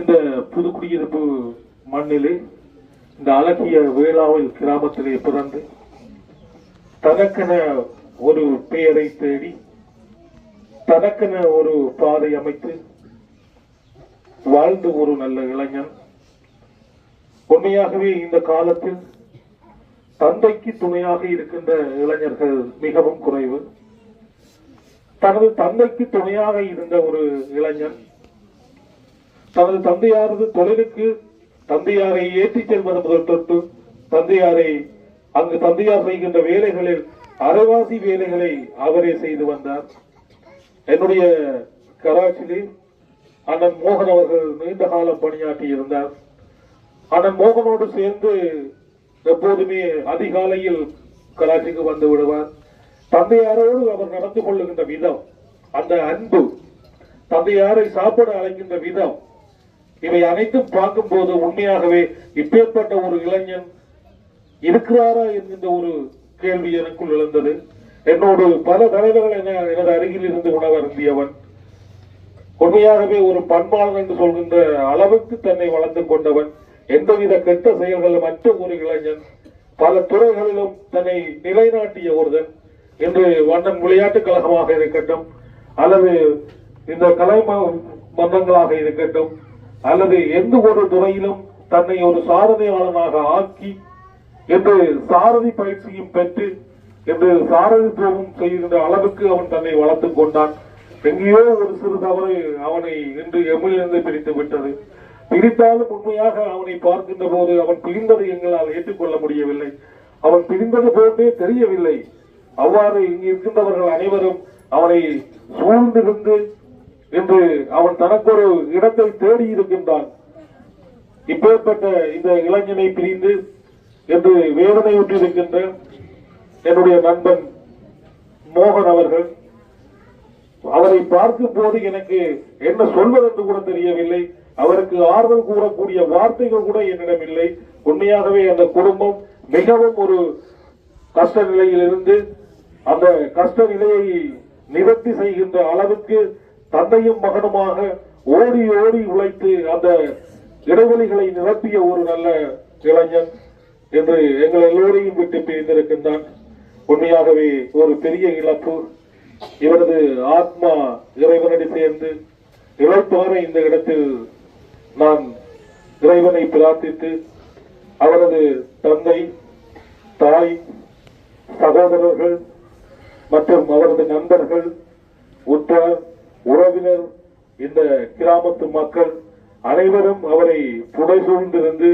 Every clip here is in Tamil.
இந்த புதுக்குடியிருப்பு மண்ணிலே இந்த அழகிய வேளாவில் கிராமத்திலே பிறந்து தனக்கென ஒரு பெயரை தேடி தனக்கென ஒரு பாதை அமைத்து வாழ்ந்து ஒரு நல்ல இளைஞன். உண்மையாகவே இந்த காலத்தில் தந்தைக்கு துணையாக இருக்கின்ற இளைஞர்கள் மிகவும் குறைவு. தனது தந்தைக்கு துணையாக இருந்த ஒரு இளைஞன் தனது தந்தையாரது தொழிலுக்கு தந்தையாரை ஏற்றிச் செல்வது முதல் தொட்டு தந்தையார் செய்கின்ற வேலைகளில் அரைவாசி வேலைகளை அவரே செய்து வந்தார். என்னுடைய கராச்சியில் அண்ணன் மோகன் அவர்கள் நீண்ட காலம் பணியாற்றி இருந்தார். அண்ணன் மோகனோடு சேர்ந்து எப்போதுமே அதிகாலையில் கராச்சிக்கு வந்து விடுவார். தந்தையாரோடு அவர் நடந்து கொள்ளுகின்ற விதம், அந்த அன்பு, தந்தையாரை சாப்பிட அழைக்கின்ற விதம், இவை அனைத்தும் பார்க்கும் போது உண்மையாகவே இப்பேற்பட்ட ஒரு இளைஞன் இருக்கிறாரா என்கின்ற ஒரு கேள்வி எனக்குள் எழுந்தது. என்னோடு பல தலைவர்கள் எனது அருகில் இருந்து உணவு அருந்தியவன். உண்மையாகவே ஒரு பண்பாளன் என்று சொல்கின்ற அளவுக்கு தன்னை வளர்ந்து கொண்டவன். எந்தவித கெட்ட செயல்களும் மற்ற ஒரு இளைஞன், பல துறைகளிலும் தன்னை நிலைநாட்டிய ஒருவன். இன்று வண்ணன் விளையாட்டுக் கழகமாக இருக்கட்டும், அல்லது இந்த கலை மன்றங்களாக இருக்கட்டும், அல்லது எந்த ஒரு துறையிலும் தன்னை ஒரு சாரதியாளனாக ஆக்கி என்று சாரதி பயிற்சியும் பெற்று என்று சாரதித்துவம் செய்கின்ற அளவுக்கு அவன் தன்னை வளர்த்துக் கொண்டான். எங்கேயோ ஒரு சிறு தவறு அவனை இன்று எம்மிலிருந்து பிரித்து விட்டது. பிரித்தாலும் உண்மையாக அவனை பார்க்கின்ற போது அவன் பிரிந்ததை எங்களால் ஏற்றுக்கொள்ள முடியவில்லை. அவன் பிரிந்தது போன்றே தெரியவில்லை. அவ்வாறு இங்கு இருக்கின்றவர்கள் அனைவரும் அவனை சூழ்ந்திருந்து என்று அவன் தனக்கு ஒரு இடத்தை தேடி இருக்கின்றான். இப்பேற்பட்ட இந்த இளைஞனை பிரிந்து என்று வேதனையுற்றிருக்கின்ற என்னுடைய நண்பன் மோகன் அவர்கள், அவரை பார்க்கும் போது எனக்கு என்ன சொல்வதென்று கூட தெரியவில்லை. அவருக்கு ஆறுதல் கூறக்கூடிய வார்த்தைகள் கூட என்னிடம் இல்லை. உண்மையாகவே அந்த குடும்பம் மிகவும் ஒரு கஷ்ட நிலையில் இருந்து அந்த கஷ்ட நிலையை நிவர்த்தி செய்கின்ற அளவுக்கு தந்தையும் மகனுமாக ஓடி ஓடி உழைத்து அந்த இடைவெளிகளை நிரப்பிய ஒரு நல்ல இளைஞன் என்று எங்கள் எல்லோரையும் விட்டு பிரிந்திருக்கின்றான். உண்மையாகவே ஒரு பெரிய இழப்பு. இவரது ஆத்மா இறைவனடி சேர்ந்து இழைப்பார இந்த இடத்தில் நான் இறைவனை பிரார்த்தித்து அவரது தந்தை, தாய், சகோதரர்கள் மற்றும் அவரது நண்பர்கள், உற்றார், உறவினர், இந்த கிராமத்து மக்கள் அனைவரும் அவரை புடை சூழ்ந்திருந்து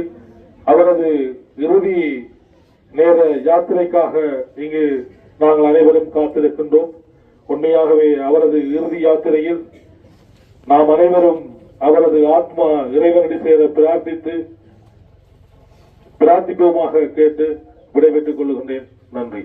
அவரது இறுதி நேர யாத்திரைக்காக இங்கு நாங்கள் அனைவரும் காத்திருக்கின்றோம். உண்மையாகவே அவரது இறுதி யாத்திரையில் நாம் அனைவரும் அவரது ஆத்மா இறைவனடி சேர பிரார்த்திப்போமாக கேட்டு விடைபெற்றுக் கொள்கின்றேன். நன்றி.